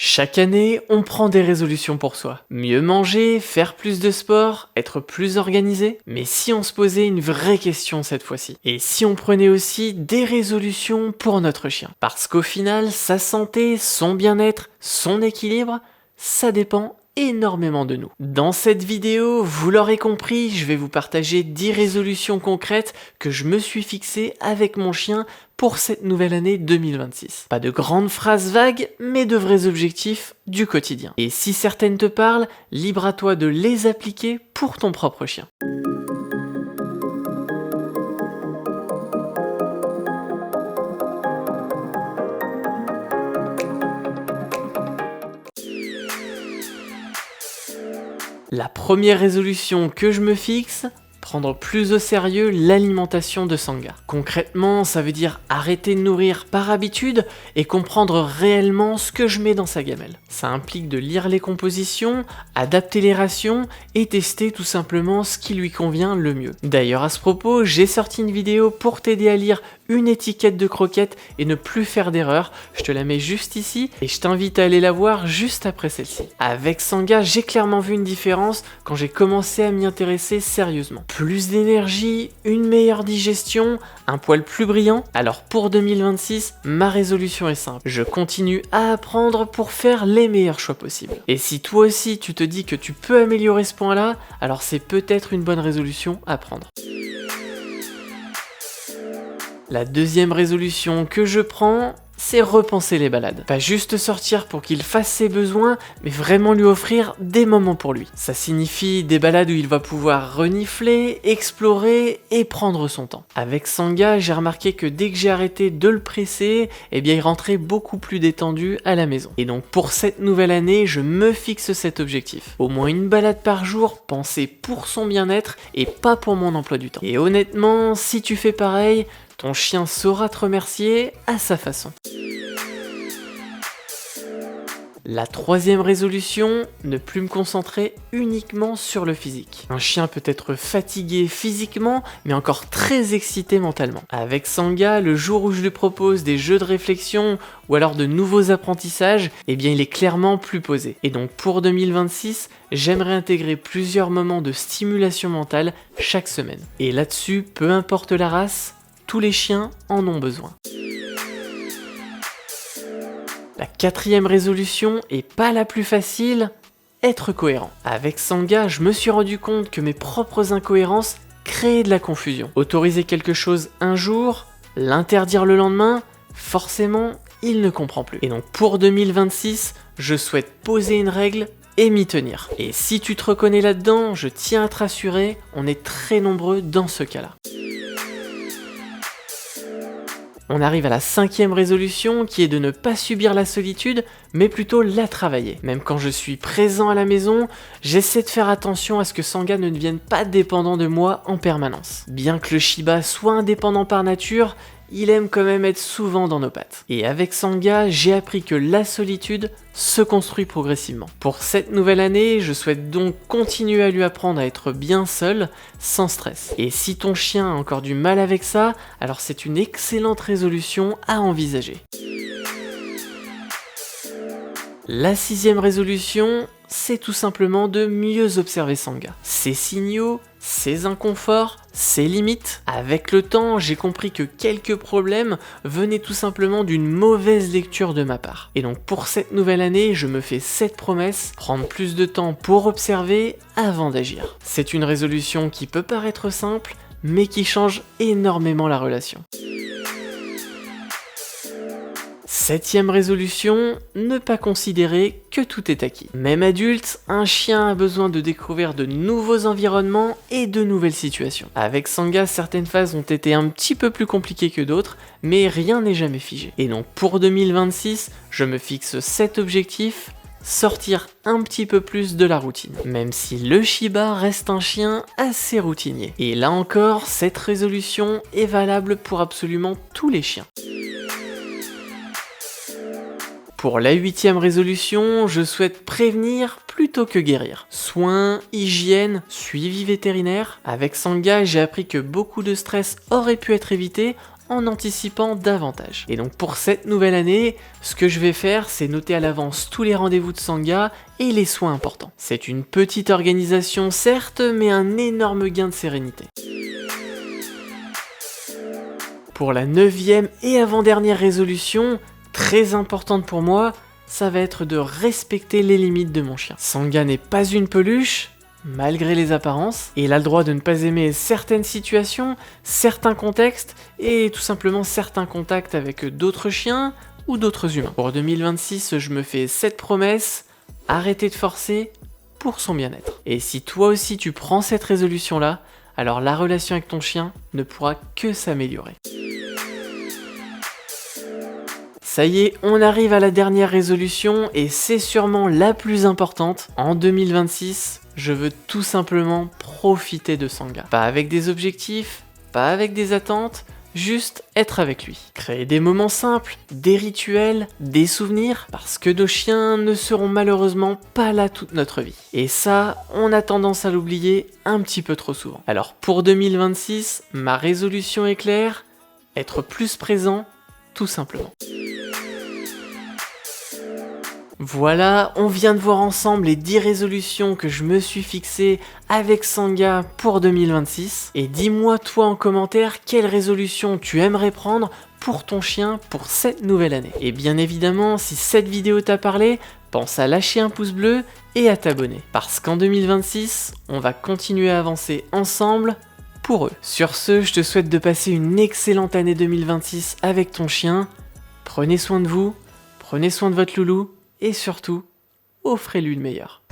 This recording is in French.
Chaque année, on prend des résolutions pour soi. Mieux manger, faire plus de sport, être plus organisé. Mais si on se posait une vraie question cette fois-ci? Et si on prenait aussi des résolutions pour notre chien? Parce qu'au final, sa santé, son bien-être, son équilibre, ça dépend énormément de nous. Dans cette vidéo, vous l'aurez compris, je vais vous partager 10 résolutions concrètes que je me suis fixées avec mon chien pour cette nouvelle année 2026. Pas de grandes phrases vagues, mais de vrais objectifs du quotidien. Et si certaines te parlent, libre à toi de les appliquer pour ton propre chien. La première résolution que je me fixe, prendre plus au sérieux l'alimentation de Sangha. Concrètement, ça veut dire arrêter de nourrir par habitude et comprendre réellement ce que je mets dans sa gamelle. Ça implique de lire les compositions, adapter les rations et tester tout simplement ce qui lui convient le mieux. D'ailleurs à ce propos, j'ai sorti une vidéo pour t'aider à lire une étiquette de croquettes et ne plus faire d'erreur. Je te la mets juste ici et je t'invite à aller la voir juste après celle-ci. Avec Sangha, j'ai clairement vu une différence quand j'ai commencé à m'y intéresser sérieusement. Plus d'énergie, une meilleure digestion, un poil plus brillant. Alors pour 2026, ma résolution est simple. Je continue à apprendre pour faire les meilleurs choix possibles. Et si toi aussi tu te dis que tu peux améliorer ce point-là, alors c'est peut-être une bonne résolution à prendre. La deuxième résolution que je prends, c'est repenser les balades. Pas juste sortir pour qu'il fasse ses besoins, mais vraiment lui offrir des moments pour lui. Ça signifie des balades où il va pouvoir renifler, explorer et prendre son temps. Avec Sangha, j'ai remarqué que dès que j'ai arrêté de le presser, eh bien il rentrait beaucoup plus détendu à la maison. Et donc pour cette nouvelle année, je me fixe cet objectif. Au moins une balade par jour, pensée pour son bien-être et pas pour mon emploi du temps. Et honnêtement, si tu fais pareil, ton chien saura te remercier à sa façon. La troisième résolution, ne plus me concentrer uniquement sur le physique. Un chien peut être fatigué physiquement, mais encore très excité mentalement. Avec Sangha, le jour où je lui propose des jeux de réflexion ou alors de nouveaux apprentissages, eh bien il est clairement plus posé. Et donc pour 2026, j'aimerais intégrer plusieurs moments de stimulation mentale chaque semaine. Et là-dessus, peu importe la race, tous les chiens en ont besoin. La quatrième résolution, et pas la plus facile, être cohérent. Avec Sangha, je me suis rendu compte que mes propres incohérences créaient de la confusion. Autoriser quelque chose un jour, l'interdire le lendemain, forcément, il ne comprend plus. Et donc pour 2026, je souhaite poser une règle et m'y tenir. Et si tu te reconnais là-dedans, je tiens à te rassurer, on est très nombreux dans ce cas-là. On arrive à la cinquième résolution qui est de ne pas subir la solitude, mais plutôt la travailler. Même quand je suis présent à la maison, j'essaie de faire attention à ce que Sangha ne devienne pas dépendant de moi en permanence. Bien que le Shiba soit indépendant par nature, il aime quand même être souvent dans nos pattes. Et avec Sangha, j'ai appris que la solitude se construit progressivement. Pour cette nouvelle année, je souhaite donc continuer à lui apprendre à être bien seul, sans stress. Et si ton chien a encore du mal avec ça, alors c'est une excellente résolution à envisager. La sixième résolution, c'est tout simplement de mieux observer Sangha. Ses signaux, ses inconforts, ses limites. Avec le temps, j'ai compris que quelques problèmes venaient tout simplement d'une mauvaise lecture de ma part. Et donc pour cette nouvelle année, je me fais cette promesse, prendre plus de temps pour observer avant d'agir. C'est une résolution qui peut paraître simple, mais qui change énormément la relation. Septième résolution, ne pas considérer que tout est acquis. Même adulte, un chien a besoin de découvrir de nouveaux environnements et de nouvelles situations. Avec Sangha, certaines phases ont été un petit peu plus compliquées que d'autres, mais rien n'est jamais figé. Et donc pour 2026, je me fixe cet objectif, sortir un petit peu plus de la routine. Même si le Shiba reste un chien assez routinier. Et là encore, cette résolution est valable pour absolument tous les chiens. Pour la huitième résolution, je souhaite prévenir plutôt que guérir. Soins, hygiène, suivi vétérinaire. Avec Sangha, j'ai appris que beaucoup de stress aurait pu être évité en anticipant davantage. Et donc pour cette nouvelle année, ce que je vais faire, c'est noter à l'avance tous les rendez-vous de Sangha et les soins importants. C'est une petite organisation certes, mais un énorme gain de sérénité. Pour la 9e et avant-dernière résolution, très importante pour moi, ça va être de respecter les limites de mon chien. Sangha n'est pas une peluche, malgré les apparences, et il a le droit de ne pas aimer certaines situations, certains contextes, et tout simplement certains contacts avec d'autres chiens ou d'autres humains. Pour 2026, je me fais cette promesse, arrêtez de forcer pour son bien-être. Et si toi aussi tu prends cette résolution-là, alors la relation avec ton chien ne pourra que s'améliorer. Ça y est, on arrive à la dernière résolution et c'est sûrement la plus importante. En 2026, je veux tout simplement profiter de Sangha. Pas avec des objectifs, pas avec des attentes, juste être avec lui. Créer des moments simples, des rituels, des souvenirs, parce que nos chiens ne seront malheureusement pas là toute notre vie. Et ça, on a tendance à l'oublier un petit peu trop souvent. Alors pour 2026, ma résolution est claire, être plus présent, tout simplement. Voilà, on vient de voir ensemble les 10 résolutions que je me suis fixées avec Sangha pour 2026. Et dis-moi toi en commentaire quelle résolution tu aimerais prendre pour ton chien pour cette nouvelle année. Et bien évidemment, si cette vidéo t'a parlé, pense à lâcher un pouce bleu et à t'abonner. Parce qu'en 2026, on va continuer à avancer ensemble pour eux. Sur ce, je te souhaite de passer une excellente année 2026 avec ton chien. Prenez soin de vous, prenez soin de votre loulou. Et surtout, offrez-lui le meilleur.